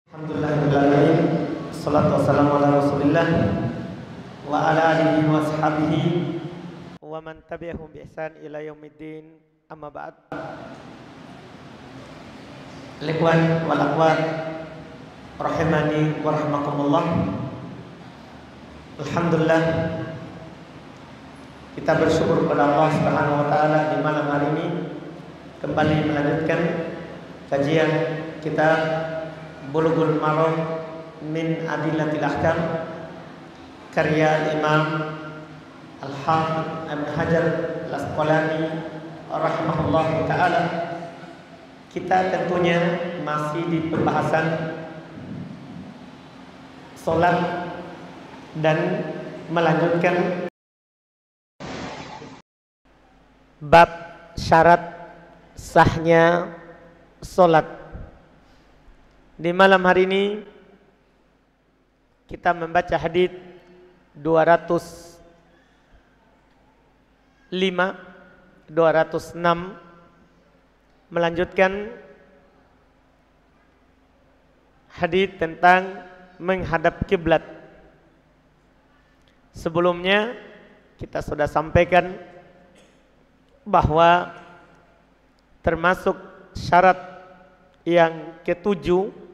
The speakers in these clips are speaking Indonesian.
Alhamdulillahirrahmanirrahim. Assalatu wassalamu ala rasulillah wa ala alihi wa ashabihi wa man tabi'ahum bi ihsan ila yaumiddin. Amma ba'd. Ikhwan wal akhwat rahimani wa rahimakumullah. Alhamdulillah, kita bersyukur kepada Allah Subhanahu wa taala di malam hari ini kembali melanjutkan kajian kita Bulughul Maram min Adillatil Ahkam karya Imam Al-Hafidz Ibnu Hajar Al-Asqalani rahimahullah taala. Kita tentunya masih di pembahasan salat dan melanjutkan bab syarat sahnya salat. Di malam hari ini kita membaca hadis 205, 206, melanjutkan hadis tentang menghadap kiblat. Sebelumnya kita sudah sampaikan bahwa termasuk syarat yang ketujuh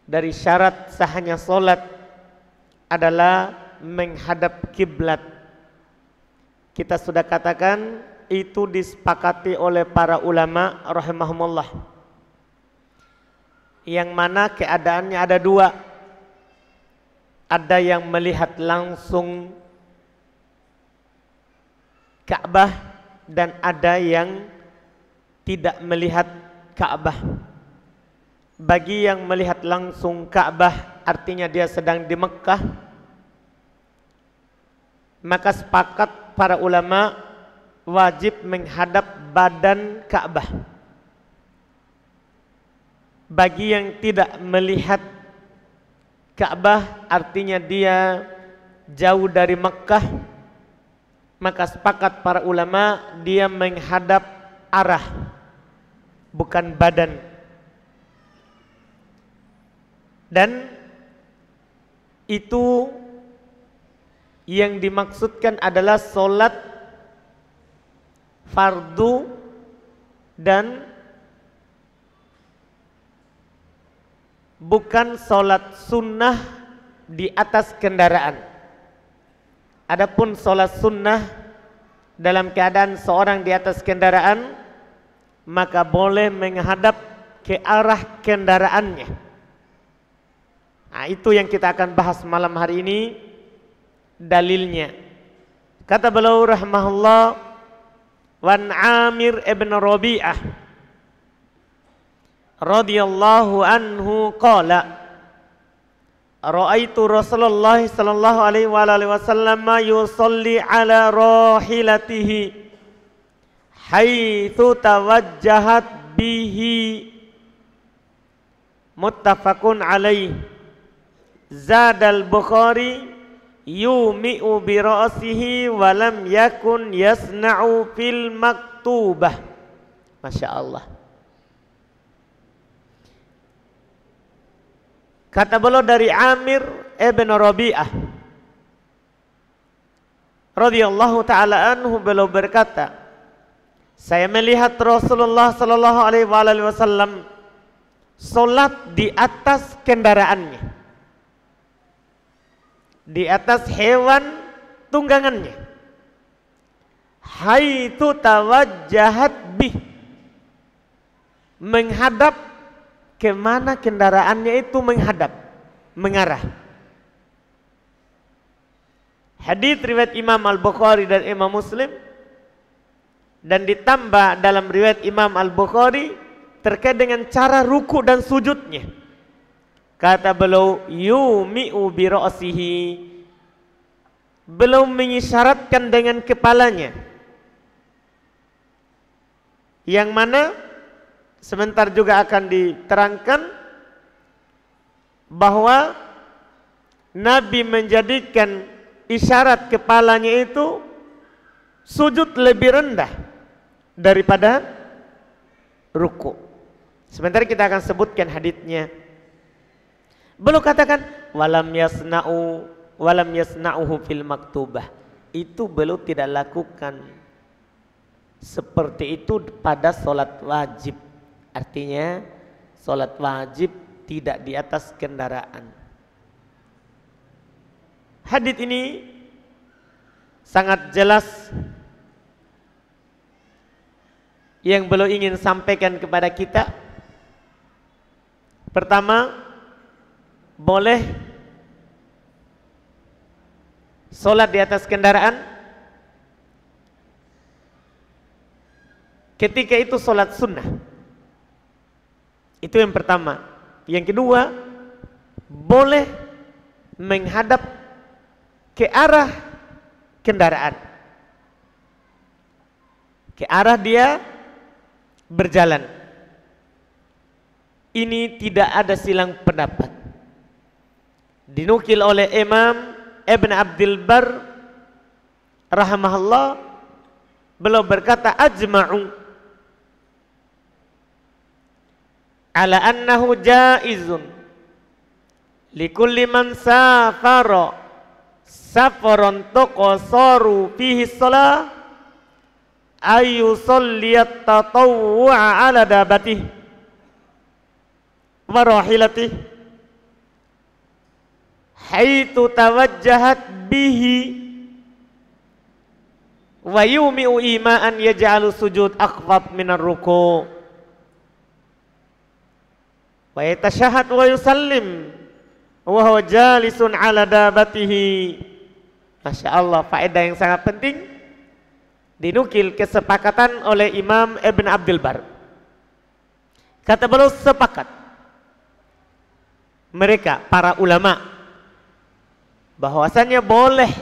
dari syarat sahnya solat adalah menghadap kiblat. Kita sudah katakan itu disepakati oleh para ulama rahimahumullah, yang mana keadaannya ada dua. Ada yang melihat langsung Ka'bah dan ada yang tidak melihat Ka'bah. Bagi yang melihat langsung Ka'bah, artinya dia sedang di Mekah, maka sepakat para ulama wajib menghadap badan Ka'bah. Bagi yang tidak melihat Ka'bah, artinya dia jauh dari Mekah, maka sepakat para ulama dia menghadap arah, bukan badan. Dan itu yang dimaksudkan adalah solat fardu dan bukan solat sunnah di atas kendaraan. Adapun solat sunnah dalam keadaan seorang di atas kendaraan, maka boleh menghadap ke arah kendaraannya. Nah, itu yang kita akan bahas malam hari ini dalilnya. Kata beliau rahimahullah, wan Amir ibn Rabi'ah radhiyallahu anhu qala ra'aitu Rasulullah sallallahu alaihi wasallam yusalli ala rahilatihi haitsu tawajjahat bihi, muttafaqun alaihi. Zadal Bukhari yumi'u bi ra'sihi wa lam yakun yasna'u fil maktubah. Masya Allah. Kata beliau dari Amir ibn Rabi'ah radhiyallahu ta'ala anhu, beliau berkata, saya melihat Rasulullah sallallahu alaihi wasallam salat di atas kendaraannya, di atas hewan tunggangannya, haitsu tawajjahat bih, menghadap kemana kendaraannya itu menghadap, mengarah. Hadis riwayat Imam Al-Bukhari dan Imam Muslim, dan ditambah dalam riwayat Imam Al-Bukhari terkait dengan cara ruku dan sujudnya. Kata beliau yumi'u bi ra'sihi, beliau mengisyaratkan dengan kepalanya, yang mana sebentar juga akan diterangkan bahwa Nabi menjadikan isyarat kepalanya itu sujud lebih rendah daripada ruku. Sebentar kita akan sebutkan haditsnya. Belum katakan walam yasna'uhu fil maktubah. Itu belum tidak lakukan seperti itu pada solat wajib. Artinya solat wajib tidak di atas kendaraan. Hadits ini sangat jelas yang beliau ingin sampaikan kepada kita. Pertama, boleh solat di atas kendaraan ketika itu solat sunnah. Itu yang pertama. Yang kedua, boleh menghadap ke arah kendaraan, ke arah dia berjalan. Ini tidak ada silang pendapat. Dinukil oleh Imam Ibn Abdul Bar rahimahullah, beliau berkata ajma'u ala annahu jaizun likulli man safara safaron tuqasaru fihi shalah ayu salliyat tatawwu'a ala dabatih wa rahilatihi haitsu tawajjahat bihi wa yumi'u ima'an yaj'alu sujud akhfad minar ruku' wa yatashahhad wa yusallim wa huwa jalisun ala dabatihi. Masya Allah, faedah yang sangat penting dinukil kesepakatan oleh Imam Ibn Abdul Bar. Kata beliau sepakat mereka para ulama bahwasannya boleh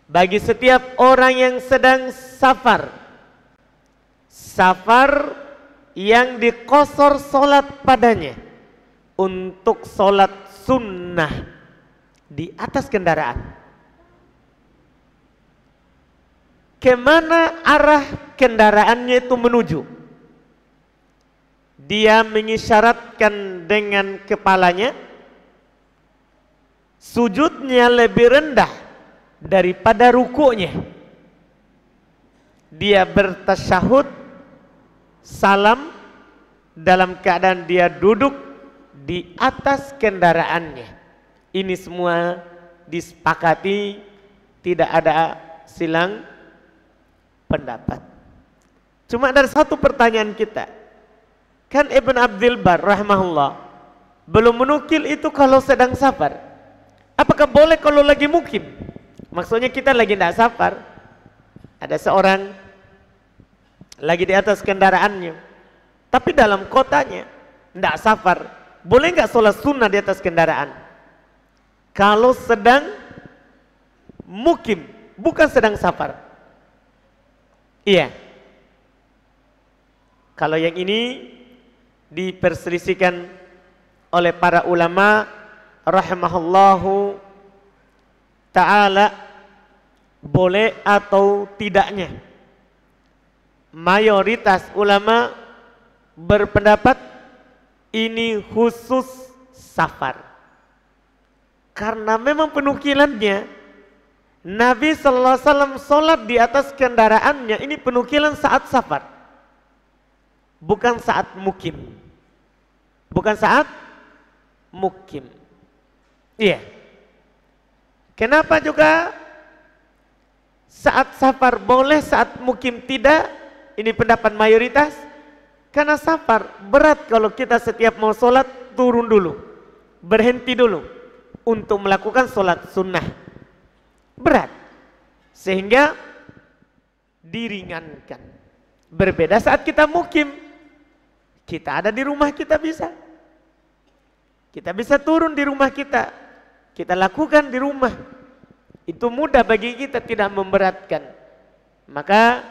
bagi setiap orang yang sedang safar yang dikosor solat padanya untuk solat sunnah di atas kendaraan. Kemana arah kendaraannya itu menuju? Dia mengisyaratkan dengan kepalanya, sujudnya lebih rendah daripada rukuknya. Dia bertasyahud, salam dalam keadaan dia duduk di atas kendaraannya. Ini semua disepakati, tidak ada silang pendapat. Cuma ada satu pertanyaan kita. Kan Ibn Abdul Bar rahimahullah belum menukil itu kalau sedang safar. Apakah boleh kalau lagi mukim? Maksudnya kita lagi tidak safar, ada seorang lagi di atas kendaraannya, tapi dalam kotanya tidak safar, boleh nggak sholat sunnah di atas kendaraan? Kalau sedang mukim, bukan sedang safar. Iya. Kalau yang ini diperselisihkan oleh para ulama rahimahullahu ta'ala, boleh atau tidaknya. Mayoritas ulama berpendapat ini khusus safar, karena memang penukilannya Nabi sallallahu alaihi wasallam sholat di atas kendaraannya, ini penukilan saat safar, bukan saat mukim. Bukan saat mukim. Iya. Kenapa juga saat safar boleh, saat mukim tidak? Ini pendapat mayoritas. Karena safar berat kalau kita setiap mau sholat turun dulu, berhenti dulu untuk melakukan sholat sunnah. Berat, sehingga diringankan. Berbeda saat kita mukim, kita ada di rumah, kita bisa turun di rumah kita lakukan di rumah. Itu mudah bagi kita, tidak memberatkan. Maka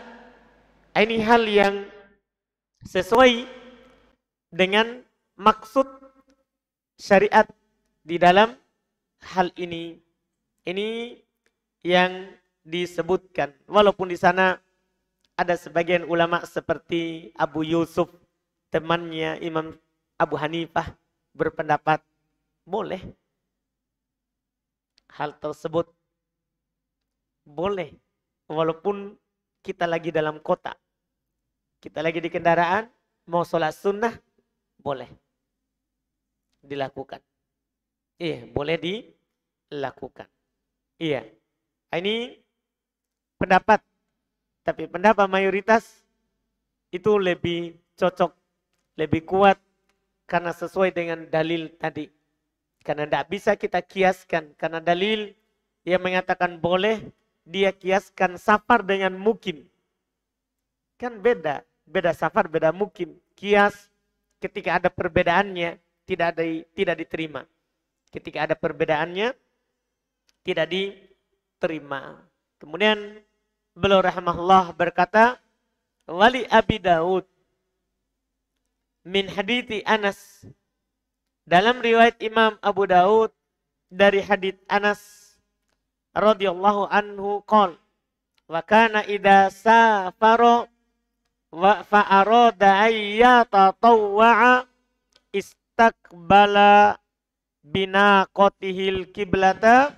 ini hal yang sesuai dengan maksud syariat di dalam hal ini. Ini yang disebutkan, walaupun di sana ada sebagian ulama seperti Abu Yusuf, temannya Imam Abu Hanifah, berpendapat boleh. Hal tersebut boleh. Walaupun kita lagi dalam kota. Kita lagi di kendaraan, mau sholat sunnah, boleh dilakukan. Iya, boleh dilakukan. Iya. Ini pendapat. Tapi pendapat mayoritas itu lebih cocok, lebih kuat karena sesuai dengan dalil tadi. Karena tidak bisa kita kiaskan. Karena dalil yang mengatakan boleh, dia kiaskan safar dengan mukim. Kan beda. Beda safar, beda mukim. Kias ketika ada perbedaannya tidak diterima. Ketika ada perbedaannya tidak diterima. Kemudian beliau rahimahullah berkata, wali Abi Daud min hadithi Anas. Dalam riwayat Imam Abu Daud dari hadits Anas radhiyallahu anhu qol, wa kana idza safara wa fa arada ayyatatawwa istaqbala binaqatihil kiblata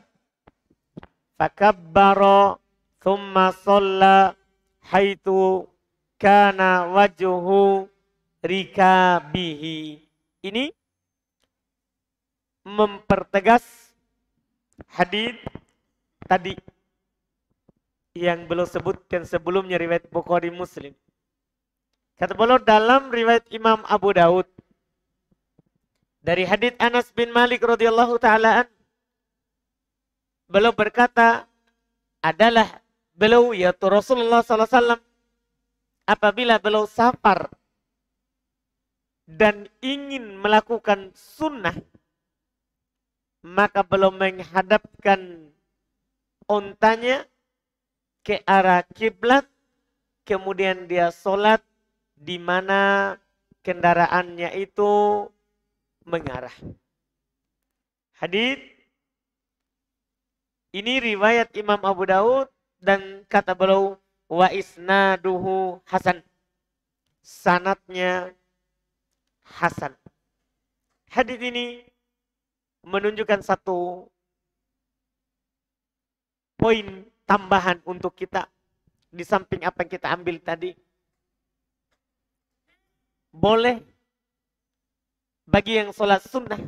fakabbara thumma shalla haitsu kana wajhu rikabihi. Ini mempertegas hadis tadi yang beliau sebutkan sebelumnya riwayat Bukhari Muslim. Kata beliau dalam riwayat Imam Abu Daud dari hadits Anas bin Malik radhiyallahu taala beliau berkata adalah beliau yaitu Rasulullah sallallahu alaihi wasallam apabila beliau safar dan ingin melakukan sunnah maka beliau menghadapkan untanya ke arah kiblat kemudian dia sholat di mana kendaraannya itu mengarah. Hadits ini riwayat Imam Abu Daud dan kata beliau wa isnaduhu hasan. Sanadnya hasan. Hadits ini menunjukkan satu poin tambahan untuk kita di samping apa yang kita ambil tadi. Boleh bagi yang sholat sunnah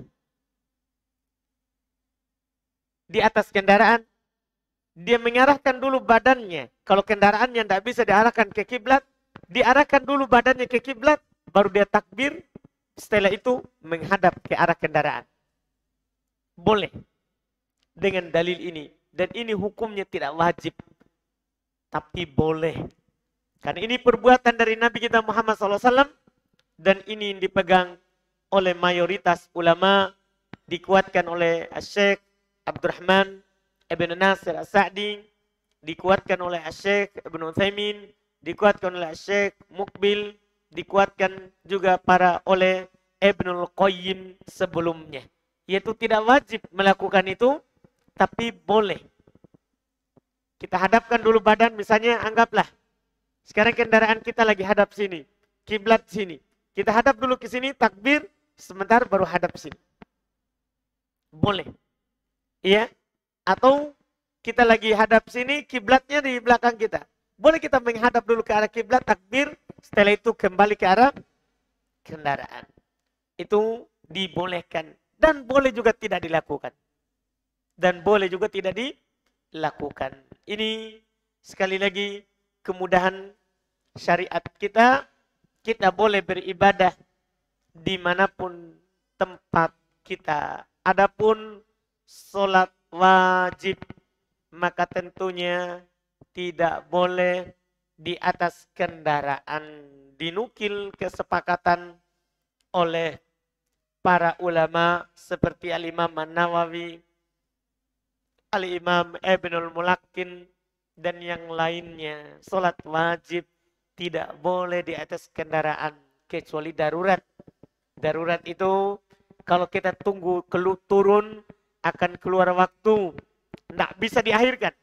di atas kendaraan, dia mengarahkan dulu badannya. Kalau kendaraan yang tidak bisa diarahkan ke kiblat, diarahkan dulu badannya ke kiblat, baru dia takbir, setelah itu menghadap ke arah kendaraan. Boleh dengan dalil ini. Dan ini hukumnya tidak wajib, tapi boleh. Karena ini perbuatan dari Nabi kita Muhammad SAW, dan ini yang dipegang oleh mayoritas ulama, dikuatkan oleh Syekh Abdurrahman Ibn Nasir As-Sa'di, dikuatkan oleh Syekh Ibn Utsaimin, dikuatkan oleh Syekh Mukbil, dikuatkan juga oleh Ibnul Qayyim sebelumnya. Yaitu tidak wajib melakukan itu, tapi boleh. Kita hadapkan dulu badan, misalnya anggaplah sekarang kendaraan kita lagi hadap sini, kiblat sini. Kita hadap dulu ke sini, takbir, sebentar baru hadap sini. Boleh. Iya. Atau kita lagi hadap sini, kiblatnya di belakang kita. Boleh kita menghadap dulu ke arah kiblat, takbir, setelah itu kembali ke arah kendaraan. Itu dibolehkan. Dan boleh juga tidak dilakukan. Dan boleh juga tidak dilakukan. Ini sekali lagi kemudahan syariat kita. Kita boleh beribadah dimanapun tempat kita. Adapun sholat wajib, maka tentunya tidak boleh di atas kendaraan. Dinukil kesepakatan oleh para ulama seperti Al-Imam An-Nawawi, Al-Imam Ibnul Mulaqin, dan yang lainnya. Sholat wajib tidak boleh di atas kendaraan kecuali darurat. Darurat itu kalau kita tunggu turun akan keluar waktu. Tidak bisa diakhirkan.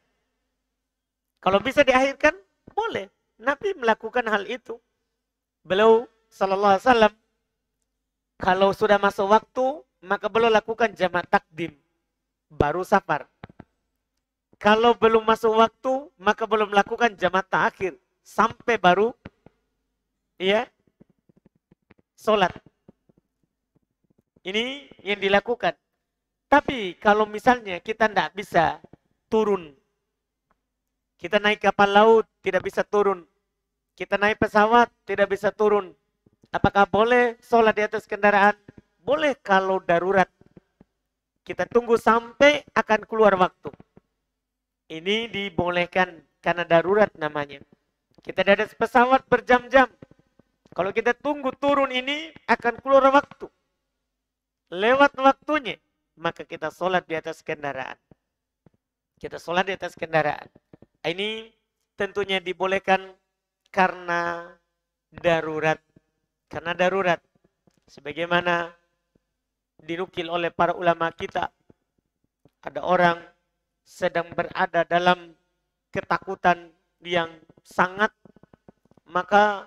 Kalau bisa diakhirkan boleh. Nabi melakukan hal itu. Beliau sallallahu alaihi wasallam kalau sudah masuk waktu maka belum lakukan jamak takdim, baru safar. Kalau belum masuk waktu, maka belum lakukan jamak ta'khir, sampai baru ya sholat. Ini yang dilakukan. Tapi kalau misalnya kita tidak bisa turun, kita naik kapal laut tidak bisa turun, kita naik pesawat tidak bisa turun, apakah boleh sholat di atas kendaraan? Boleh kalau darurat. Kita tunggu sampai akan keluar waktu. Ini dibolehkan karena darurat namanya. Kita di atas pesawat berjam-jam. Kalau kita tunggu turun ini akan keluar waktu. Lewat waktunya, maka kita sholat di atas kendaraan. Kita sholat di atas kendaraan. Ini tentunya dibolehkan karena darurat. Karena darurat. Sebagaimana dinukil oleh para ulama kita. Ada orang sedang berada dalam ketakutan yang sangat, maka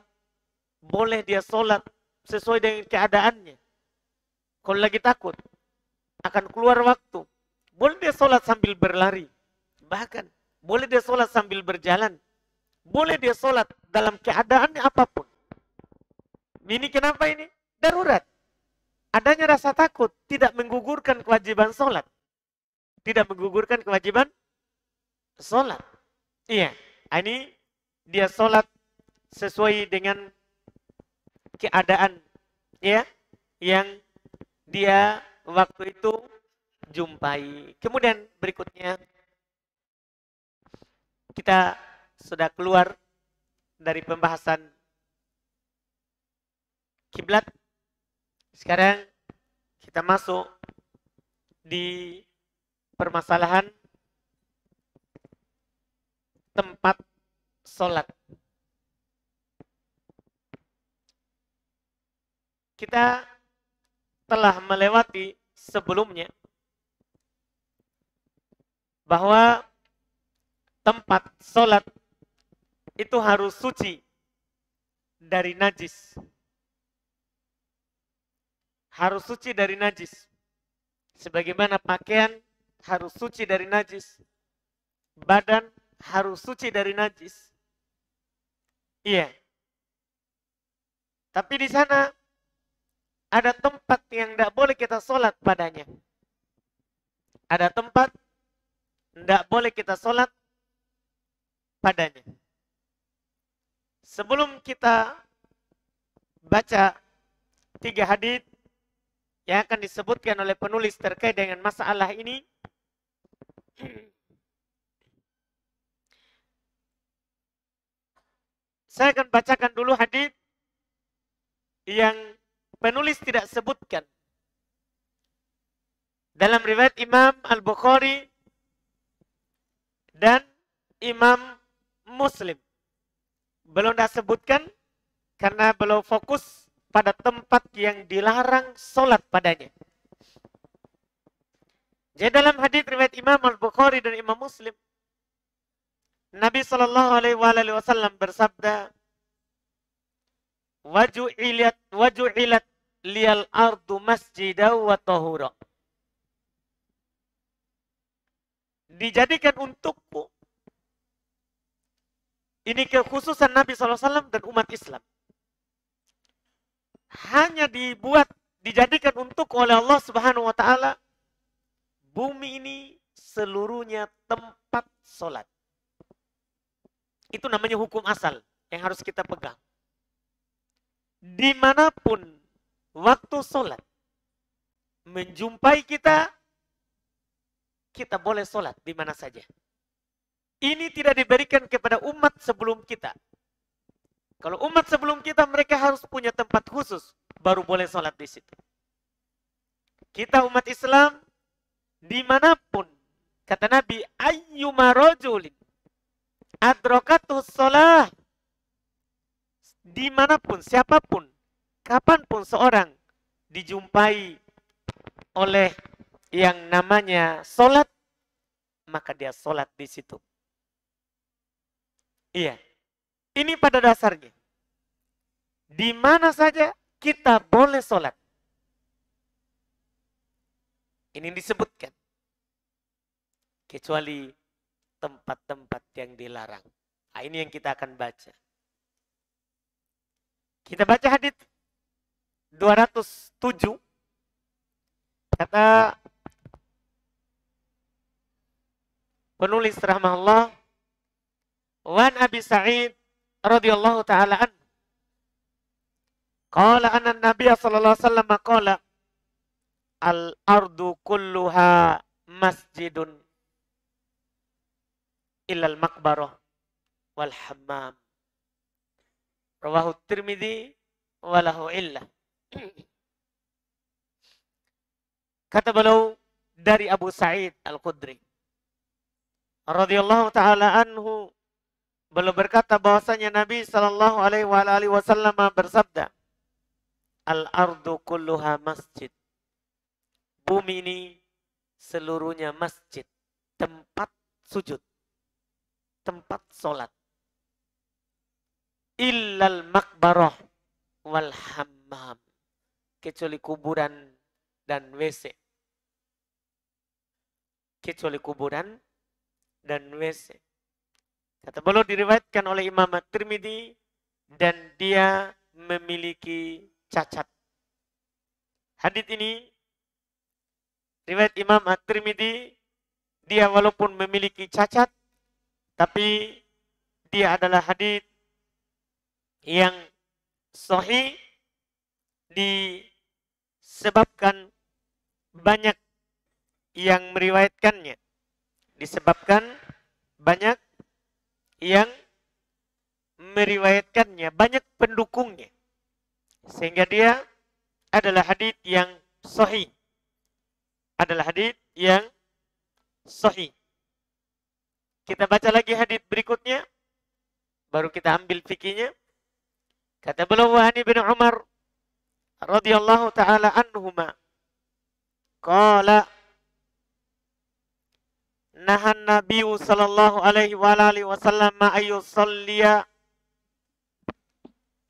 boleh dia sholat sesuai dengan keadaannya. Kalau lagi takut akan keluar waktu, boleh dia sholat sambil berlari. Bahkan boleh dia sholat sambil berjalan. Boleh dia sholat dalam keadaannya apapun. Ini kenapa ini? Darurat. Adanya rasa takut tidak menggugurkan kewajiban sholat. Tidak menggugurkan kewajiban sholat. Iya, ini dia sholat sesuai dengan keadaan ya yang dia waktu itu jumpai. Kemudian berikutnya kita sudah keluar dari pembahasan kiblat. Sekarang kita masuk di permasalahan tempat sholat. Kita telah melewati sebelumnya bahwa tempat sholat itu harus suci dari najis. Harus suci dari najis. Sebagaimana pakaian harus suci dari najis. Badan harus suci dari najis. Iya. Tapi di sana ada tempat yang tidak boleh kita sholat padanya. Ada tempat tidak boleh kita sholat padanya. Sebelum kita baca 3 hadits yang akan disebutkan oleh penulis terkait dengan masalah ini, saya akan bacakan dulu hadits yang penulis tidak sebutkan. Dalam riwayat Imam Al-Bukhari dan Imam Muslim. Belum dah sebutkan karena belum fokus pada tempat yang dilarang sholat padanya. Jadi dalam hadits riwayat Imam Al-Bukhari dan Imam Muslim, Nabi SAW bersabda, Waju'ilat liyal ardu masjidaw wa tahura. Dijadikan untukku. Ini kekhususan Nabi SAW dan umat Islam. Hanya dijadikan untuk oleh Allah Subhanahu wa Ta'ala, bumi ini seluruhnya tempat sholat. Itu namanya hukum asal yang harus kita pegang. Dimanapun waktu sholat menjumpai kita, kita boleh sholat di mana saja. Ini tidak diberikan kepada umat sebelum kita. Kalau umat sebelum kita, mereka harus punya tempat khusus, baru boleh sholat di situ. Kita umat Islam, dimanapun, kata Nabi, ayyuma rajulin adrokatus sholah, dimanapun, siapapun, kapanpun seorang dijumpai oleh yang namanya sholat, maka dia sholat di situ. Iya, ini pada dasarnya. Di mana saja kita boleh sholat. Ini disebutkan. Kecuali tempat-tempat yang dilarang. Nah, ini yang kita akan baca. Kita baca hadis 207. Kata penulis rahimahullah, Wan Abi Sa'id radhiyallahu taala an qala anna Nabiy sallallahu alaihi wasallam qala al-ardu kulluha masjidun illal maqbarah wal hammam. Rawahu Tirmidzi wa lahu illah. Kata beliau dari Abu Sa'id Al-Khudri radhiyallahu taala anhu, beliau berkata bahwasanya Nabi sallallahu alaihi wasallam bersabda, al-ardu kulluha masjid. Bumi ini seluruhnya masjid, tempat sujud, tempat solat. Illal maqbarah wal hammam, kecuali kuburan dan WC. Kecuali kuburan dan WC. Kata beliau diriwayatkan oleh Imam At-Tirmidzi dan dia memiliki cacat. Hadits ini riwayat Imam At-Tirmidzi, dia walaupun memiliki cacat, tapi dia adalah hadits yang sahih disebabkan banyak yang meriwayatkannya. Disebabkan banyak yang meriwayatkannya, banyak pendukungnya. Sehingga dia adalah hadits yang sahih. Adalah hadits yang sahih. Kita baca lagi hadits berikutnya, baru kita ambil fikihnya. Kata beliau, wa ani bin Umar radhiyallahu taala anhuma qala nahan Nabi sallallahu alaihi wa alihi wasallam ayu salliya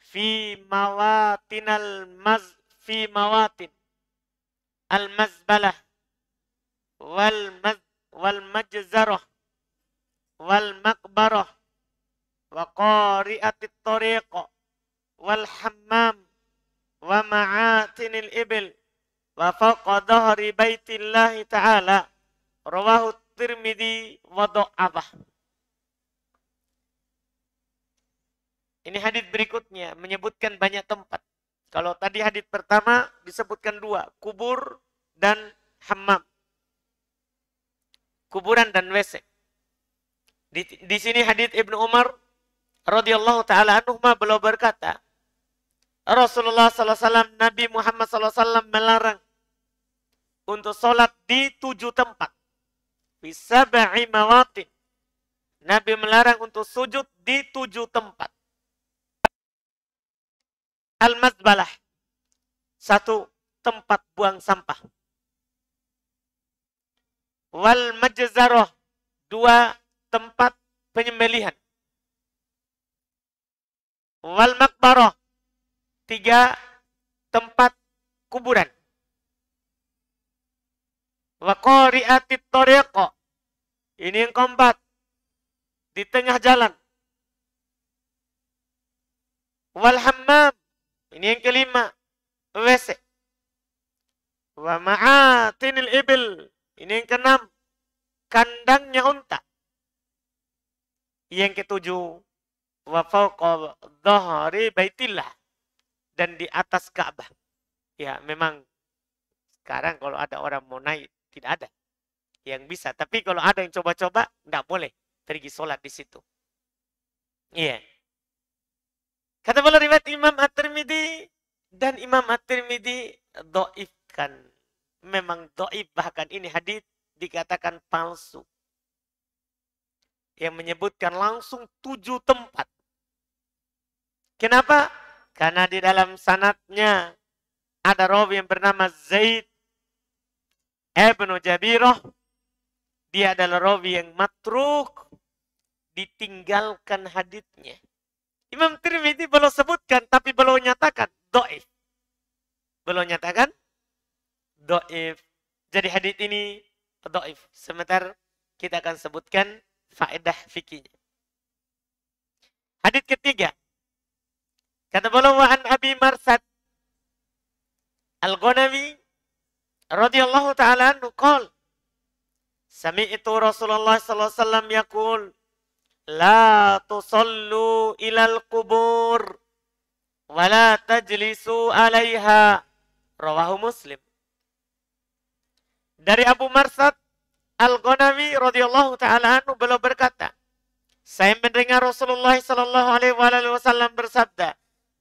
fi mawatin al mazbalah wal majzarah wal maqbarah wa qari'atit tariq wal hammam wa ma'atinil ibil wa fawqa dhahri baitillahi ta'ala. Rawahu Tirmidzi wa dha'afah. Ini hadis berikutnya menyebutkan banyak tempat. Kalau tadi hadis pertama disebutkan 2, kubur dan hammam. Kuburan dan WC. Di sini hadis Ibnu Umar radhiyallahu taala anhu beliau berkata, Rasulullah sallallahu alaihi wasallam, Nabi Muhammad sallallahu alaihi wasallam melarang untuk sholat di 7 tempat. Fi sab'i mawatin. Nabi melarang untuk sujud di 7 tempat. Al-mazbalah, 1 tempat buang sampah. Wal majzarah, 2 tempat penyembelihan. Wal maqbarah, 3 tempat kuburan. Wa qari'atit tariq, ini yang keempat, di tengah jalan. Wal hammam, ini yang kelima, WC. Wa ma'atinil ibil, ini yang keenam, kandangnya unta. Yang ketujuh, wa fawqa dhahri baitillah, dan di atas Ka'bah. Ya, memang sekarang kalau ada orang mau naik, tidak ada yang bisa. Tapi kalau ada yang coba-coba, enggak boleh pergi sholat di situ. Iya. Kata beliau riwayat Imam At-Tirmidzi, dan Imam At-Tirmidzi dhaifkan. Memang dhaif, bahkan ini hadis dikatakan palsu. Yang menyebutkan langsung 7 tempat. Kenapa? Karena di dalam sanadnya ada rawi yang bernama Zaid Ibnu Jabirah. Dia adalah rawi yang matruk, ditinggalkan haditsnya. Imam Tirmidzi belum sebutkan, tapi belum nyatakan dhaif. Belum nyatakan dhaif. Jadi hadits ini dhaif. Sebentar kita akan sebutkan faedah fikihnya. Hadits ketiga. Kata beliau wa an Abi Marsad Al-Ghanawi radhiyallahu ta'ala anhu qala sami'tu Rasulullah sallallahu alaihi wasallam yaqul la tusallu ilal qubur wa la tajlisu 'alaiha rawahu Muslim. Dari Abu Marsad Al-Ghanawi radhiyallahu ta'ala anhu beliau berkata, saya mendengar Rasulullah sallallahu alaihi wasallam bersabda,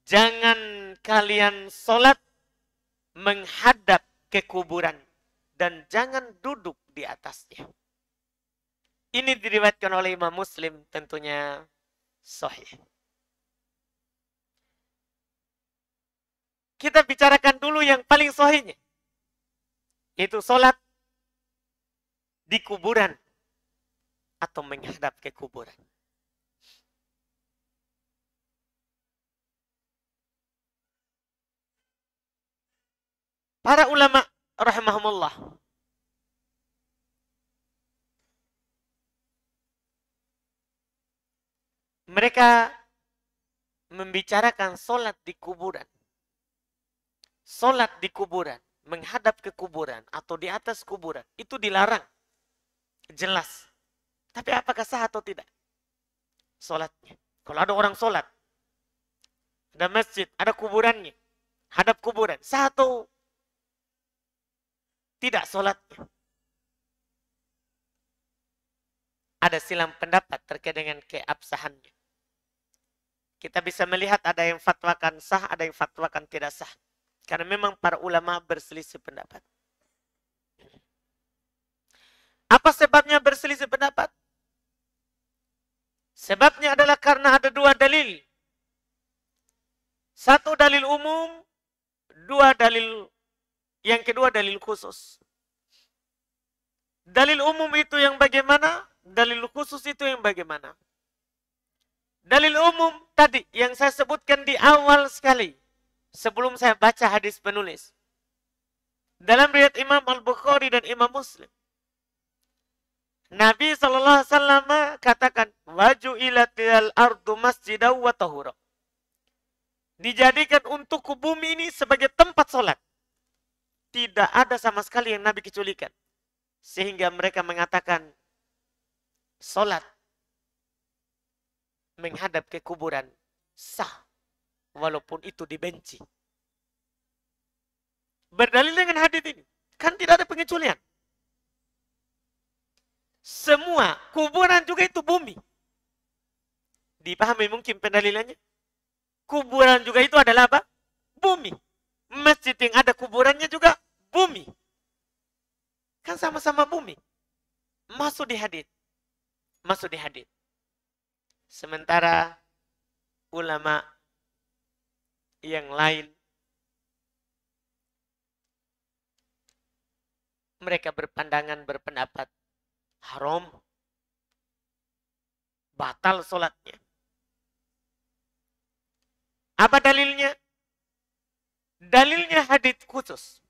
jangan kalian sholat menghadap ke kuburan dan jangan duduk di atasnya. Ini diriwayatkan oleh Imam Muslim, tentunya sahih. Kita bicarakan dulu yang paling sahihnya, yaitu sholat di kuburan atau menghadap ke kuburan. Para ulama rahimahumullah mereka membicarakan solat di kuburan. Solat di kuburan, menghadap ke kuburan atau di atas kuburan, itu dilarang. Jelas. Tapi apakah sah atau tidak solatnya? Kalau ada orang solat, ada masjid, ada kuburannya, hadap kuburan, sah atau tidak solatnya? Ada silang pendapat terkait dengan keabsahannya. Kita bisa melihat ada yang fatwakan sah, ada yang fatwakan tidak sah. Karena memang para ulama berselisih pendapat. Apa sebabnya berselisih pendapat? Sebabnya adalah karena ada dua dalil. Satu dalil umum, dua dalil, yang kedua dalil khusus. Dalil umum itu yang bagaimana? Dalil khusus itu yang bagaimana? Dalil umum tadi yang saya sebutkan di awal sekali, sebelum saya baca hadis penulis. Dalam riwayat Imam Al-Bukhari dan Imam Muslim, Nabi SAW katakan, waju'ilatil ardu masjidaw wa tahura. Dijadikan untuk bumi ini sebagai tempat sholat. Tidak ada sama sekali yang Nabi kecualikan. Sehingga mereka mengatakan, sholat menghadap ke kuburan sah. Walaupun itu dibenci. Berdalil dengan hadis ini. Kan tidak ada pengecualian. Semua kuburan juga itu bumi. Dipahami mungkin pendalilannya? Kuburan juga itu adalah apa? Bumi. Masjid yang ada kuburannya juga bumi. Kan sama-sama bumi. Masuk di hadis. Masuk di hadis. Sementara ulama yang lain mereka berpendapat haram, batal sholatnya. Apa dalilnya? Dalilnya hadis khusus.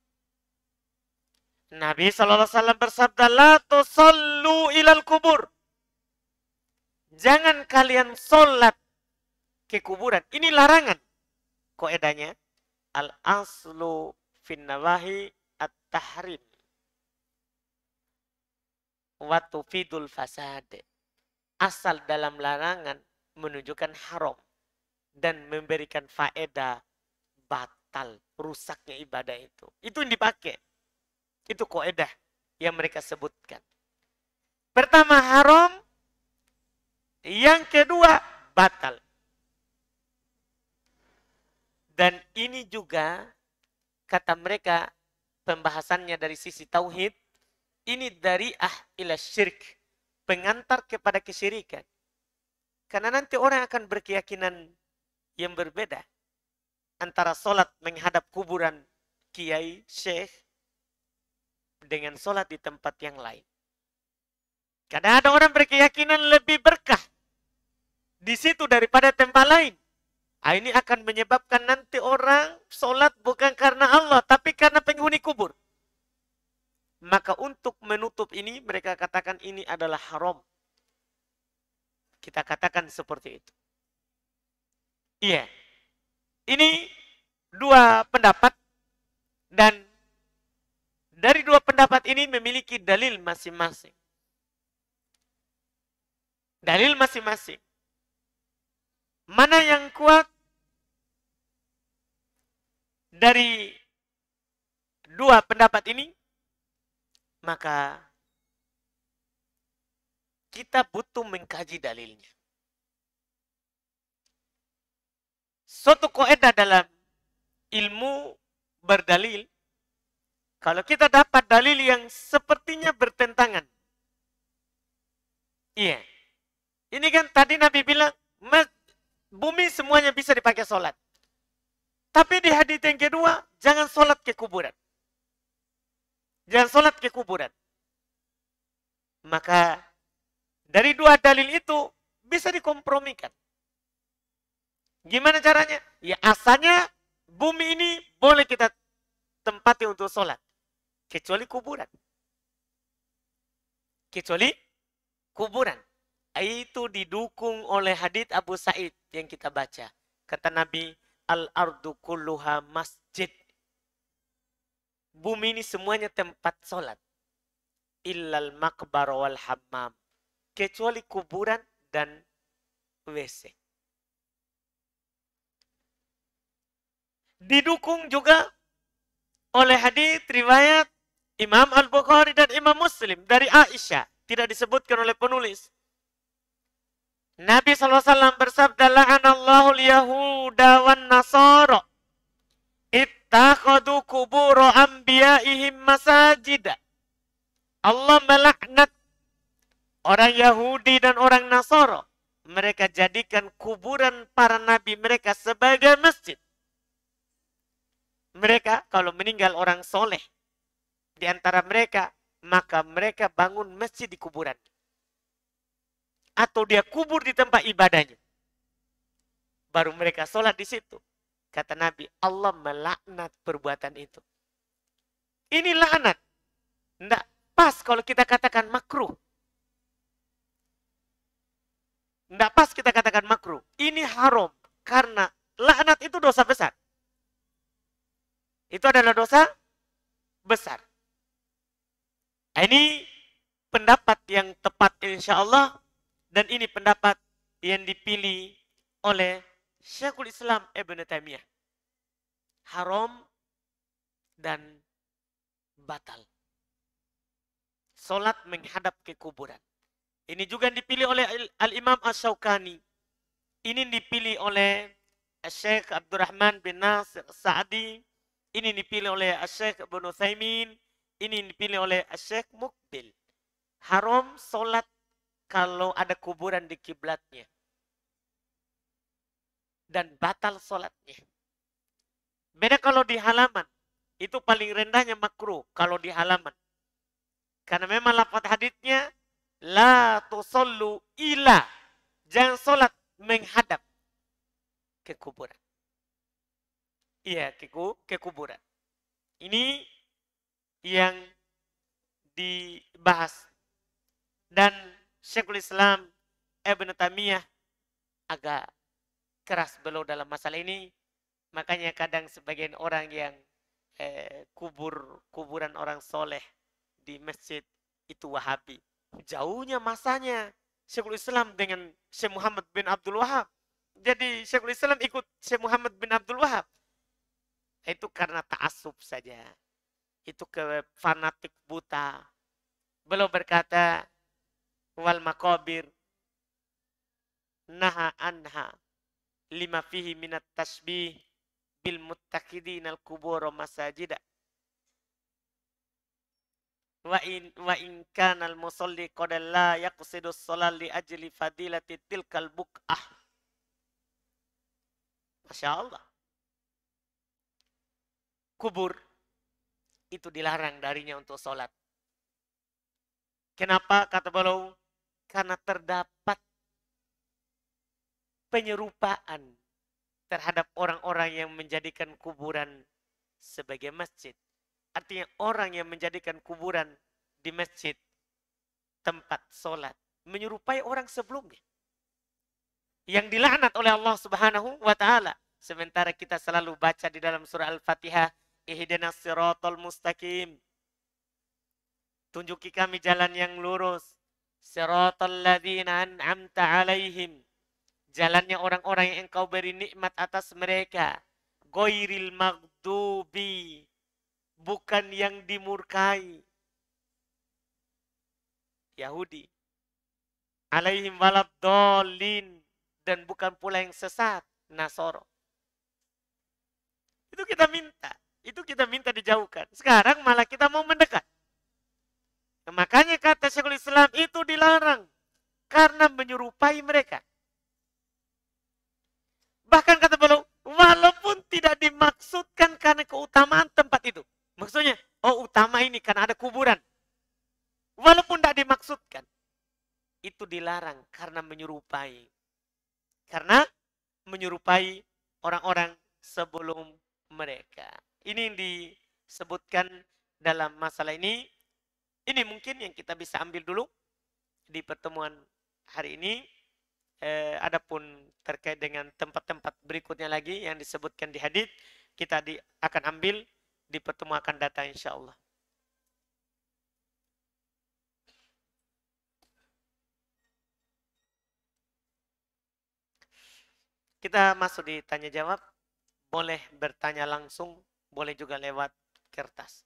Nabi SAW bersabda, la tusallu ilal kubur. Jangan kalian sholat ke kuburan. Ini larangan. Kaidahnya al-aslu fin nawahi at-tahrim wa tufidul fasad. Asal dalam larangan menunjukkan haram dan memberikan faedah batal, rusaknya ibadah itu. Itu yang dipakai. Itu kaidah yang mereka sebutkan. Pertama haram, yang kedua batal. Dan ini juga kata mereka pembahasannya dari sisi tauhid, ini dari ila syirik, pengantar kepada kesyirikan. Karena nanti orang akan berkeyakinan yang berbeda antara sholat menghadap kuburan kiai, syekh dengan sholat di tempat yang lain. Karena ada orang berkeyakinan lebih berkah di situ daripada tempat lain. Ini akan menyebabkan nanti orang sholat bukan karena Allah, tapi karena penghuni kubur. Maka ini mereka katakan ini adalah haram. Kita katakan seperti itu. Iya. Ini dua pendapat dan dari dua pendapat ini memiliki dalil masing-masing. Dalil masing-masing. Mana yang kuat dari dua pendapat ini, maka kita butuh mengkaji dalilnya. Suatu kaidah dalam ilmu berdalil, kalau kita dapat dalil yang sepertinya bertentangan. Iya. Ini kan tadi Nabi bilang, bumi semuanya bisa dipakai sholat. Tapi di hadits yang kedua, jangan sholat ke kuburan. Jangan sholat ke kuburan. Maka dari dua dalil itu bisa dikompromikan. Gimana caranya? Ya asalnya bumi ini boleh kita tempati untuk sholat. Kecuali kuburan. Kecuali kuburan. Itu didukung oleh hadits Abu Sa'id yang kita baca. Kata Nabi, al-ardu kulluha masjid. Bumi ini semuanya tempat sholat. Illal maqbar wal hammam. Kecuali kuburan dan WC. Didukung juga oleh hadits riwayat Imam Al-Bukhari dan Imam Muslim dari Aisyah. Tidak disebutkan oleh penulis. Nabi SAW bersabda, la'anallahu al-yahuda wan nasara ittakhadhu qubur anbiya'ihim masajida. Allah melaknat orang Yahudi dan orang Nasara. Mereka jadikan kuburan para nabi mereka sebagai masjid. Mereka kalau meninggal orang soleh di antara mereka, maka mereka bangun masjid di kuburan. Atau dia kubur di tempat ibadahnya. Baru mereka sholat di situ. Kata Nabi, Allah melaknat perbuatan itu. Ini laknat. Tidak pas kalau kita katakan makruh. Tidak pas kita katakan makruh. Ini haram. Karena laknat itu dosa besar. Itu adalah dosa besar. Ini pendapat yang tepat insya Allah. Dan ini pendapat yang dipilih oleh Syekhul Islam Ibn Taimiyah. Haram dan batal. Solat menghadap ke kuburan. Ini juga dipilih oleh Al-Imam Asy-Syaukani. Ini dipilih oleh Syekh Abdurrahman bin Nasir Sa'di. Ini dipilih oleh Syekh Ibn Utsaimin. Ini dipilih oleh Syekh Mukbil. Haram solat kalau ada kuburan di kiblatnya. Dan batal solatnya. Beda kalau di halaman. Itu paling rendahnya makruh kalau di halaman. Karena memang lafaz haditsnya, la tusallu ila. Jangan solat menghadap ke kuburan. Iya, ke kuburan. Ini yang dibahas. Dan Syekhul Islam Ibn Taimiyah agak keras beliau dalam masalah ini. Makanya kadang sebagian orang yang kuburan orang soleh di masjid itu Wahabi. Jauhnya masanya Syekhul Islam dengan Syekh Muhammad bin Abdul Wahab. Jadi Syekhul Islam ikut Syekh Muhammad bin Abdul Wahab. Itu karena ta'assub saja. Itu ke fanatik buta. Beliau berkata, wal maqabir naha anha lima fihi minat tasbih bil muttaqidin al kubur masajida wa in kana al musalli qad la yaqsidu shalat li ajli fadilati tilkal buq'ah. Masya Allah. Kubur itu dilarang darinya untuk sholat. Kenapa? Kata beliau, karena terdapat penyerupaan terhadap orang-orang yang menjadikan kuburan sebagai masjid. Artinya orang yang menjadikan kuburan di masjid tempat sholat. Menyerupai orang sebelumnya. Yang dilaknat oleh Allah Subhanahu wa ta'ala. Sementara kita selalu baca di dalam surah Al-Fatihah. Ihdinas siratal mustaqim. Tunjuki kami jalan yang lurus. Siratal ladzina an'amta alaihim. Jalannya orang-orang yang engkau beri nikmat atas mereka. Ghairil maghdubi. Bukan yang dimurkai. Yahudi. Alaihim waladdallin. Dan bukan pula yang sesat. Nasoro. Itu kita minta. Itu kita minta dijauhkan. Sekarang malah kita mau mendekat. Nah, makanya kata Syekhul Islam itu dilarang. Karena menyerupai mereka. Bahkan kata beliau, walaupun tidak dimaksudkan karena keutamaan tempat itu. Maksudnya, oh utama ini karena ada kuburan. Walaupun tidak dimaksudkan. Itu dilarang karena menyerupai. Karena menyerupai orang-orang sebelum mereka. Ini yang disebutkan dalam masalah ini. Ini mungkin yang kita bisa ambil dulu di pertemuan hari ini. Adapun terkait dengan tempat-tempat berikutnya lagi yang disebutkan di hadits, kita akan ambil di pertemuan akan datang insya Allah. Kita masuk di tanya jawab. Boleh bertanya langsung, boleh juga lewat kertas.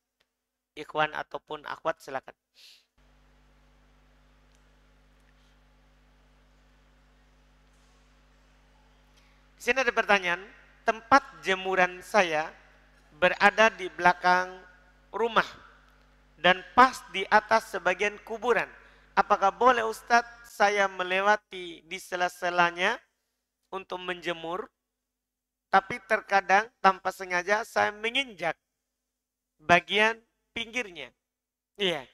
Ikhwan ataupun akhwat silakan. Di sini ada pertanyaan, tempat jemuran saya berada di belakang rumah dan pas di atas sebagian kuburan. Apakah boleh Ustadz saya melewati di sela-selanya untuk menjemur, tapi terkadang tanpa sengaja saya menginjak bagian pinggirnya. Iya.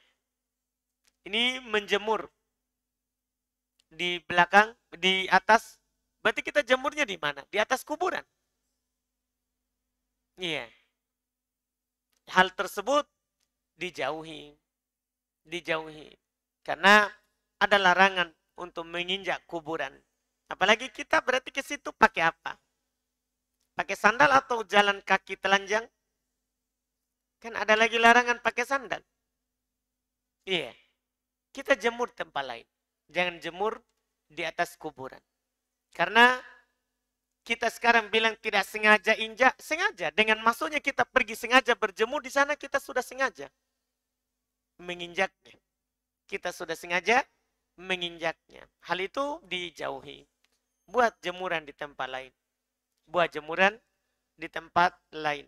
Ini menjemur di belakang, di atas. Berarti kita jemurnya di mana? Di atas kuburan. Iya. Hal tersebut dijauhi. Dijauhi. Karena ada larangan untuk menginjak kuburan. Apalagi kita berarti ke situ pakai apa? Pakai sandal atau jalan kaki telanjang? Kan ada lagi larangan pakai sandal. Iya. Kita jemur tempat lain. Jangan jemur di atas kuburan. Karena kita sekarang bilang tidak sengaja injak, sengaja. Dengan maksudnya kita pergi sengaja berjemur di sana, kita sudah sengaja menginjaknya. Kita sudah sengaja menginjaknya. Hal itu dijauhi. Buat jemuran di tempat lain. Buat jemuran di tempat lain.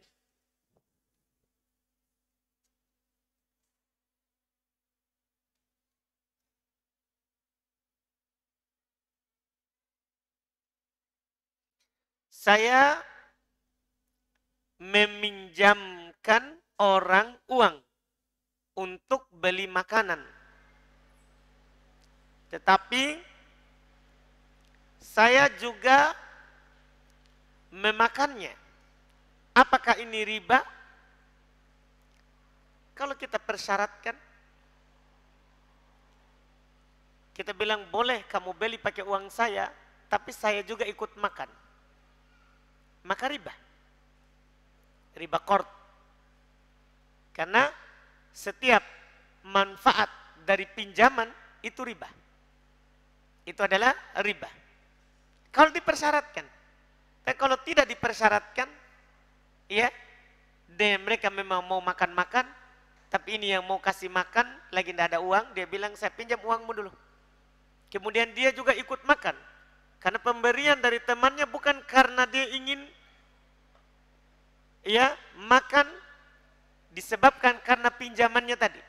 Saya meminjamkan orang uang untuk beli makanan. Tetapi saya juga memakannya. Apakah ini riba? Kalau kita persyaratkan, kita bilang boleh kamu beli pakai uang saya, tapi saya juga ikut makan. Maka riba. Riba qard. Karena setiap manfaat dari pinjaman itu riba. Itu adalah riba. Kalau dipersyaratkan. Tapi kalau tidak dipersyaratkan, ya, dan mereka memang mau makan-makan, tapi ini yang mau kasih makan, lagi tidak ada uang, dia bilang saya pinjam uangmu dulu. Kemudian dia juga ikut makan. Karena pemberian dari temannya bukan karena dia ingin ya makan disebabkan karena pinjamannya tadi.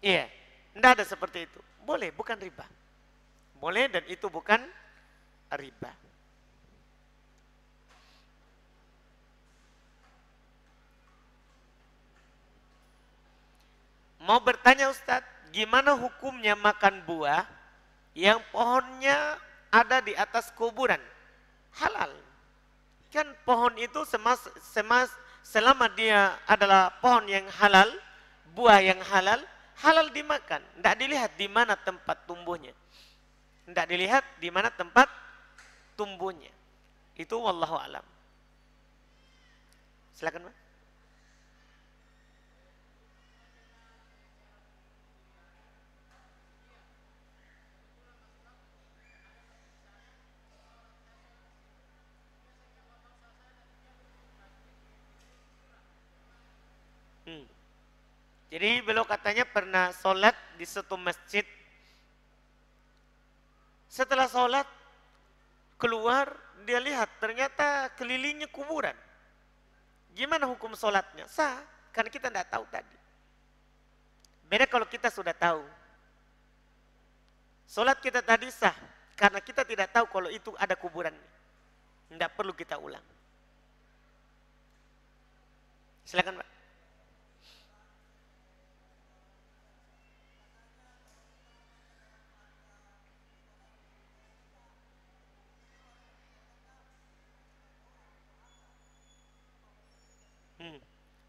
Iya, tidak ada seperti itu. Boleh, bukan riba. Boleh dan itu bukan riba. Mau bertanya Ustadz, gimana hukumnya makan buah yang pohonnya ada di atas kuburan? Halal. Kan pohon itu selama dia adalah pohon yang halal, buah yang halal, halal dimakan. Tidak dilihat di mana tempat tumbuhnya. Tidak dilihat di mana tempat tumbuhnya. Itu wallahu alam. Silakan, Pak. Jadi beliau katanya pernah sholat di suatu masjid. Setelah sholat keluar, dia lihat ternyata kelilingnya kuburan. Gimana hukum sholatnya? Sah, karena kita tidak tahu tadi. Beda kalau kita sudah tahu. Sholat kita tadi sah, karena kita tidak tahu kalau itu ada kuburannya. Tidak perlu kita ulang. Silakan, Pak.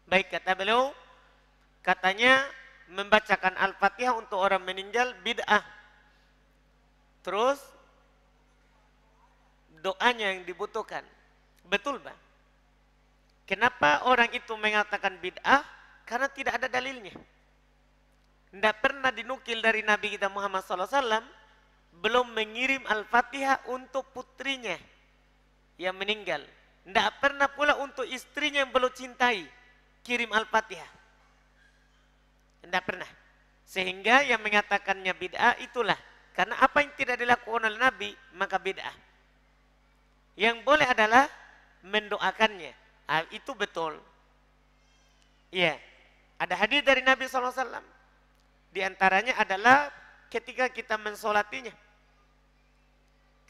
Baik, kata beliau, katanya membacakan Al-Fatihah untuk orang meninggal bid'ah. Terus doanya yang dibutuhkan. Betul, Bang. Kenapa orang itu mengatakan bid'ah? Karena tidak ada dalilnya. Tidak pernah dinukil dari Nabi kita Muhammad SAW belum mengirim Al-Fatihah untuk putrinya yang meninggal. Tidak pernah pula untuk istrinya yang belum cintai kirim Al-Fatihah. Tidak pernah. Sehingga yang mengatakannya bid'ah itulah. Karena apa yang tidak dilakukan oleh Nabi, maka bid'ah. Yang boleh adalah mendoakannya. Itu betul. Iya. Ada hadis dari Nabi SAW. Di antaranya adalah ketika kita mensolatinya.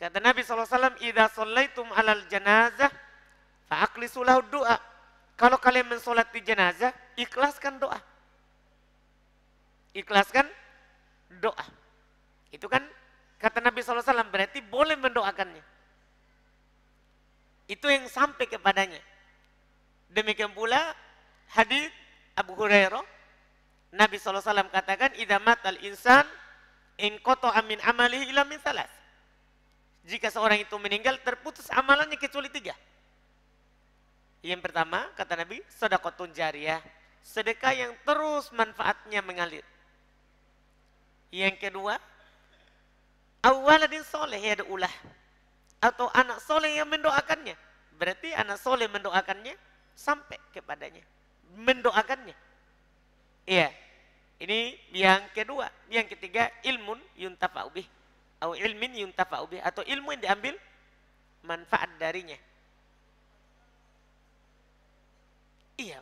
Kata Nabi SAW, "Idza shallaitum 'alal janazah fa'akhlisu lahu du'a." Kalau kalian mensolat di jenazah, ikhlaskan doa. Ikhlaskan doa. Itu kan kata Nabi SAW, berarti boleh mendoakannya. Itu yang sampai kepadanya. Demikian pula hadis Abu Hurairah, Nabi SAW katakan, "Idza matal insan in qata'a min amalihi illa min salas." Jika seorang itu meninggal, terputus amalannya kecuali 3. Yang pertama, kata Nabi, sedekahun jariyah, sedekah yang terus manfaatnya mengalir. Yang kedua, awaladin soleh yad'ulah, atau anak soleh yang mendoakannya. Berarti anak soleh mendoakannya sampai kepadanya, mendoakannya. Iya, ini yang kedua. Yang ketiga, ilmun yuntafa'u bih, atau ilmin yuntafa'u bih, atau ilmu yang diambil manfaat darinya. Iya,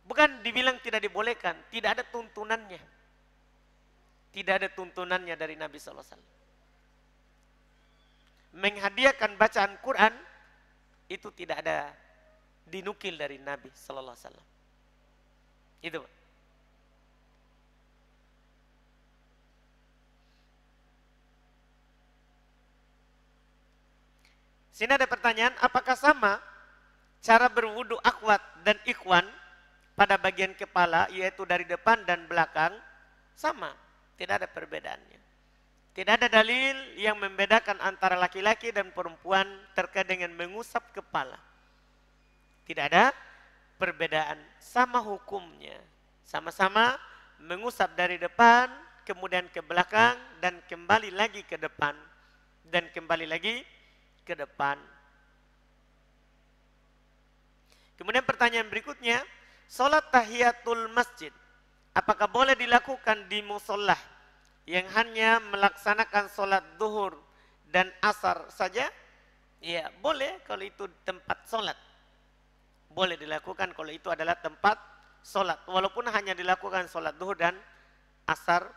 bukan dibilang tidak dibolehkan, tidak ada tuntunannya. Tidak ada tuntunannya dari Nabi SAW. Menghadiahkan bacaan Quran itu tidak ada dinukil dari Nabi SAW. Itu. Sini ada pertanyaan, apakah sama cara berwudu akhwat dan ikhwan pada bagian kepala, yaitu dari depan dan belakang? Sama, tidak ada perbedaannya. Tidak ada dalil yang membedakan antara laki-laki dan perempuan terkait dengan mengusap kepala. Tidak ada perbedaan, sama hukumnya. Sama-sama mengusap dari depan, kemudian ke belakang, dan kembali lagi ke depan, dan kembali lagi ke depan. Kemudian pertanyaan berikutnya, sholat tahiyatul masjid, apakah boleh dilakukan di musolah yang hanya melaksanakan sholat zuhur dan asar saja? Ya, boleh kalau itu tempat sholat. Boleh dilakukan kalau itu adalah tempat sholat, walaupun hanya dilakukan sholat zuhur dan asar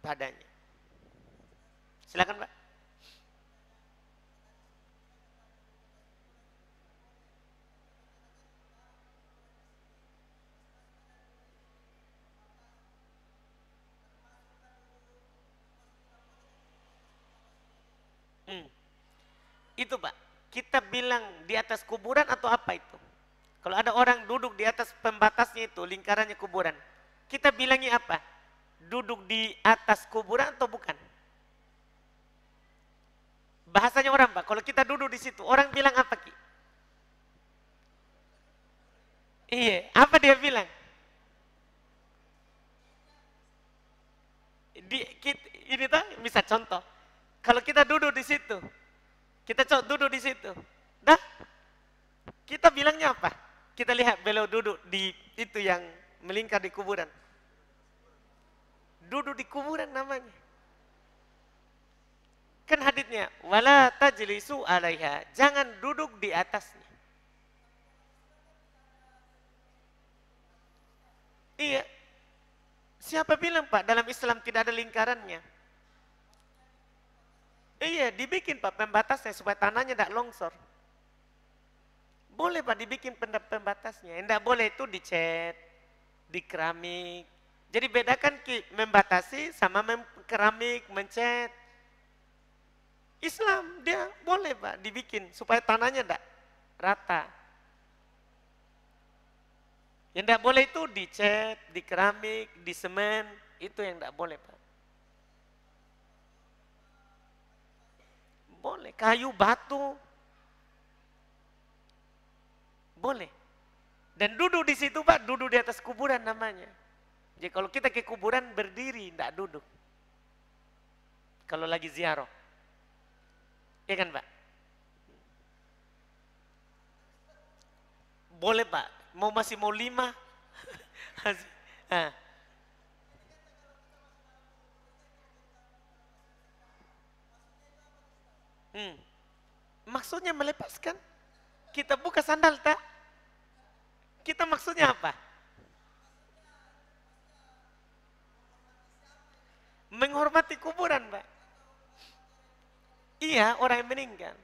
padanya. Silakan, Pak. Itu, Pak, kita bilang di atas kuburan atau apa itu? Kalau ada orang duduk di atas pembatasnya itu, lingkarannya kuburan, kita bilangnya apa? duduk di atas kuburan atau bukan? Bahasanya orang Pak, kalau kita duduk di situ, orang bilang apa Ki? Iya, apa dia bilang? Ini tuh bisa contoh. Kalau kita duduk di situ, kita duduk di situ, dah, kita bilangnya apa? Kita lihat beliau duduk di itu yang melingkar di kuburan. Duduk di kuburan namanya. Kan haditsnya, wala tajlisu alaiha, jangan duduk di atasnya. Iya. Siapa bilang Pak dalam Islam tidak ada lingkarannya? Iya, dibikin Pak pembatasnya supaya tanahnya tidak longsor. Boleh Pak dibikin pembatasnya. Tidak boleh itu dicat, di keramik. Jadi bedakan membatasi sama keramik, mencat. Islam dia boleh Pak dibikin supaya tanahnya tidak rata. Yang tidak boleh itu dicat, di keramik, di semen, itu yang tidak boleh Pak. Boleh, kayu, batu, boleh. Dan duduk di situ Pak, duduk di atas kuburan namanya. Jadi kalau kita ke kuburan berdiri, tidak duduk. Kalau lagi ziarah. Iya kan Pak? Boleh Pak, masih mau 5. Maksudnya melepaskan. Kita buka sandal tak? Kita maksudnya apa? Menghormati kuburan Pak. Iya, orang yang meninggal.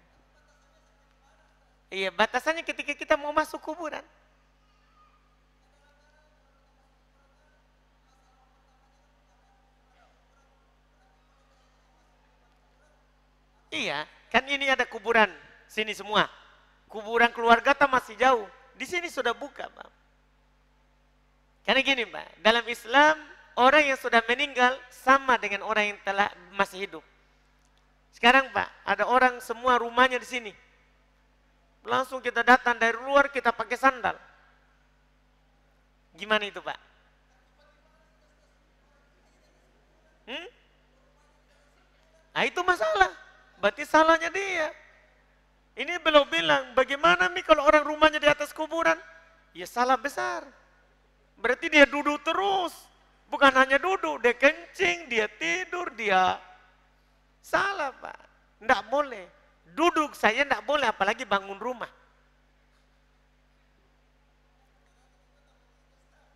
Iya, batasannya ketika kita mau masuk kuburan. Iya, kan ini ada kuburan sini semua. Kuburan keluarga tak masih jauh. Di sini sudah buka, Pak. Karena gini, Pak, dalam Islam orang yang sudah meninggal sama dengan orang yang telah masih hidup. Sekarang Pak, ada orang semua rumahnya di sini. Langsung kita datang dari luar, kita pakai sandal. Gimana itu Pak? Nah itu masalah. Berarti salahnya dia. Ini belum bilang, bagaimana nih kalau orang rumahnya di atas kuburan? Ya salah besar. Berarti dia duduk terus. Bukan hanya duduk, dia kencing, dia tidur, dia salah Pak. Tidak boleh. Duduk saya tidak boleh, apalagi bangun rumah.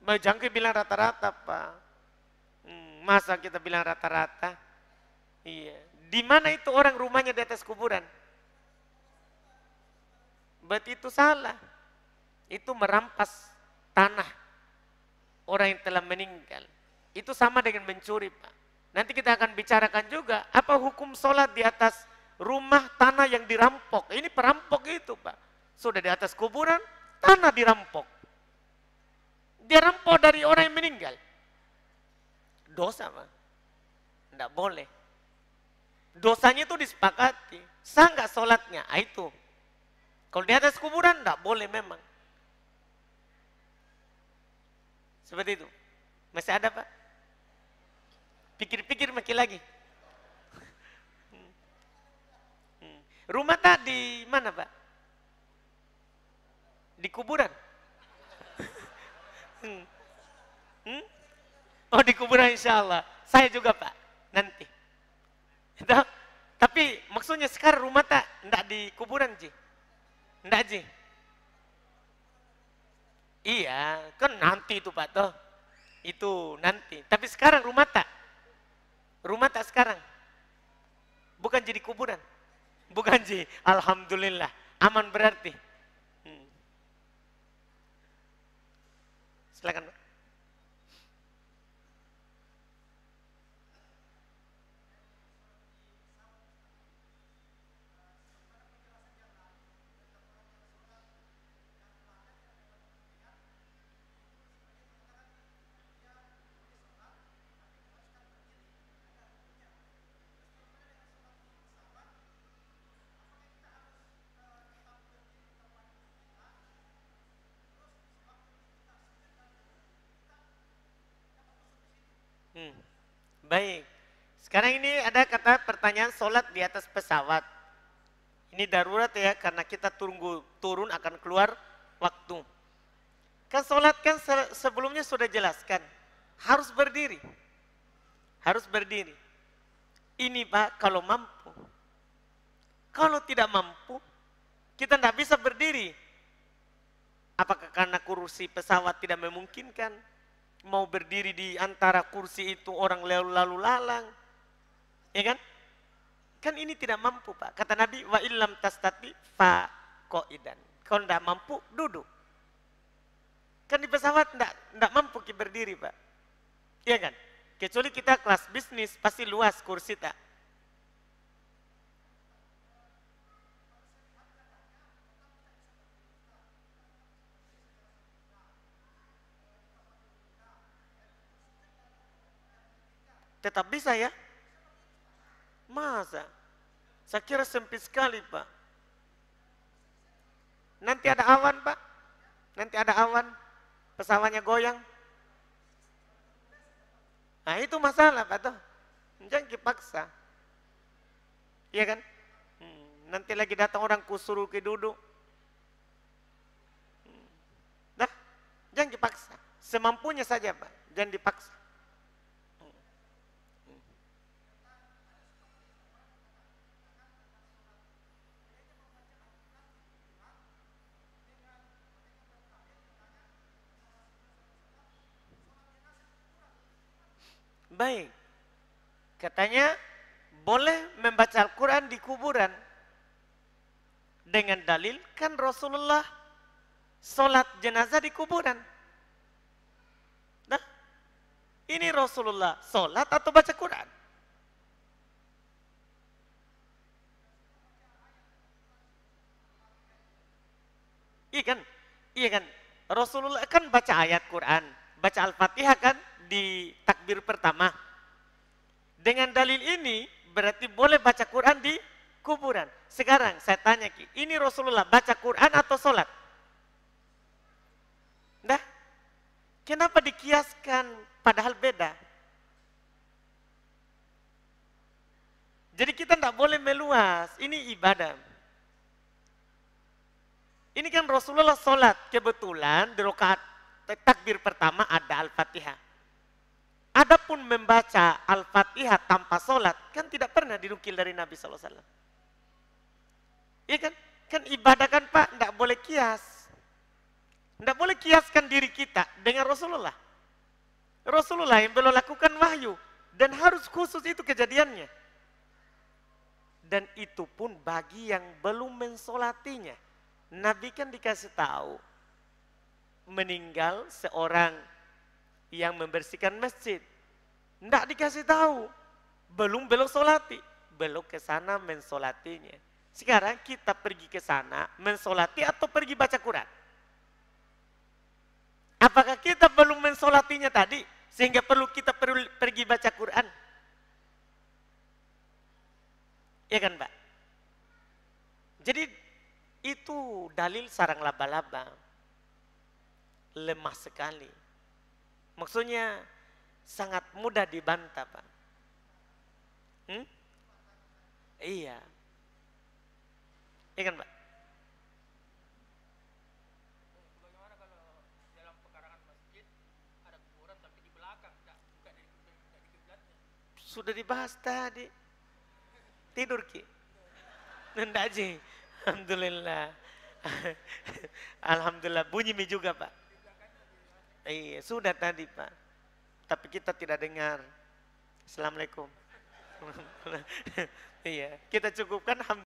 Jangan bilang rata-rata Pak. Masa kita bilang rata-rata? Iya. Di mana itu orang rumahnya di atas kuburan? Berarti itu salah. Itu merampas tanah orang yang telah meninggal. Itu sama dengan mencuri Pak. Nanti kita akan bicarakan juga apa hukum sholat di atas rumah tanah yang dirampok. Ini perampok itu Pak. Sudah di atas kuburan, tanah dirampok. Dia rampok dari orang yang meninggal. Dosa Pak. Tidak boleh. Dosanya itu disepakati. Sah nggak sholatnya? Itu. Kalau di atas kuburan tidak boleh memang. Seperti itu. Masih ada Pak? Pikir-pikir makin lagi. Rumah tak di mana Pak? Di kuburan? Oh di kuburan insya Allah. Saya juga Pak. Nanti. Tapi maksudnya sekarang rumah tak enggak di kuburan Ji? Enggak Ji? Iya, kan nanti itu Pak toh. Itu nanti. Tapi sekarang rumah tak? Rumah tak sekarang? Bukan jadi kuburan? Bukan Ji. Alhamdulillah. Aman berarti. Silakan Pak. Hmm. Baik. Sekarang ini ada kata pertanyaan sholat di atas pesawat. Ini darurat ya, karena kita turun akan keluar waktu. Kan sholat kan sebelumnya sudah jelaskan. Harus berdiri. Harus berdiri. Ini Pak kalau mampu. Kalau tidak mampu, kita tidak bisa berdiri. Apakah karena kursi pesawat tidak memungkinkan? Mau berdiri di antara kursi itu orang lalu lalang. Ya kan? Kan ini tidak mampu Pak. Kata Nabi, wa illam tastati fa qa'idan. Kalau tidak mampu, duduk. Kan di pesawat tidak mampu kita berdiri Pak. Iya kan? Kecuali kita kelas bisnis, pasti luas kursi tak. Tetap bisa ya? Masa? Saya kira sempit sekali Pak. Nanti ada awan Pak. Nanti ada awan. Pesawatnya goyang. Nah itu masalah Pak tuh. Jangan dipaksa. Iya kan? Nanti lagi datang orang kusuruh ke duduk. Dah, jangan dipaksa. Semampunya saja Pak. Jangan dipaksa. Baik. Katanya boleh membaca Al-Quran di kuburan. Dengan dalil kan Rasulullah sholat jenazah di kuburan. Nah, ini Rasulullah sholat atau baca Quran? Iya kan? Iya kan? Rasulullah kan baca ayat Quran, baca Al-Fatihah kan di takbir pertama. Dengan dalil ini berarti boleh baca Quran di kuburan. Sekarang saya tanya Ki, ini Rasulullah baca Quran atau sholat? Nah, kenapa dikiaskan padahal beda? Jadi kita tidak boleh meluas, ini ibadah. Ini kan Rasulullah sholat, kebetulan di rakaat takbir pertama ada Al-Fatihah. Adapun membaca Al-Fatihah tanpa sholat, kan tidak pernah dinukil dari Nabi SAW. Iya kan? Kan ibadah kan Pak, tidak boleh kias. Tidak boleh kiaskan diri kita dengan Rasulullah. Rasulullah yang belum lakukan wahyu. Dan harus khusus itu kejadiannya. Dan itu pun bagi yang belum mensolatinya. Nabi kan dikasih tahu meninggal seorang yang membersihkan masjid. Tidak dikasih tahu, belum solati, belum ke sana mensolatinya. Sekarang kita pergi ke sana mensolati atau pergi baca Quran? Apakah kita belum mensolatinya tadi sehingga kita perlu pergi baca Quran? Ya kan Pak? Jadi itu dalil sarang laba-laba. Lemah sekali. Maksudnya sangat mudah dibantah Pak. Iya. Iya kan Pak? Bagaimana kalau dalam pekarangan masjid ada kuburan tapi di belakang, bukan dari kiblatnya? Sudah dibahas tadi. Tidur Ki. Nenda Ji. Alhamdulillah. Alhamdulillah bunyi mi juga Pak. Iya, sudah tadi Pak. Tapi kita tidak dengar. Assalamualaikum. Iya, kita cukupkan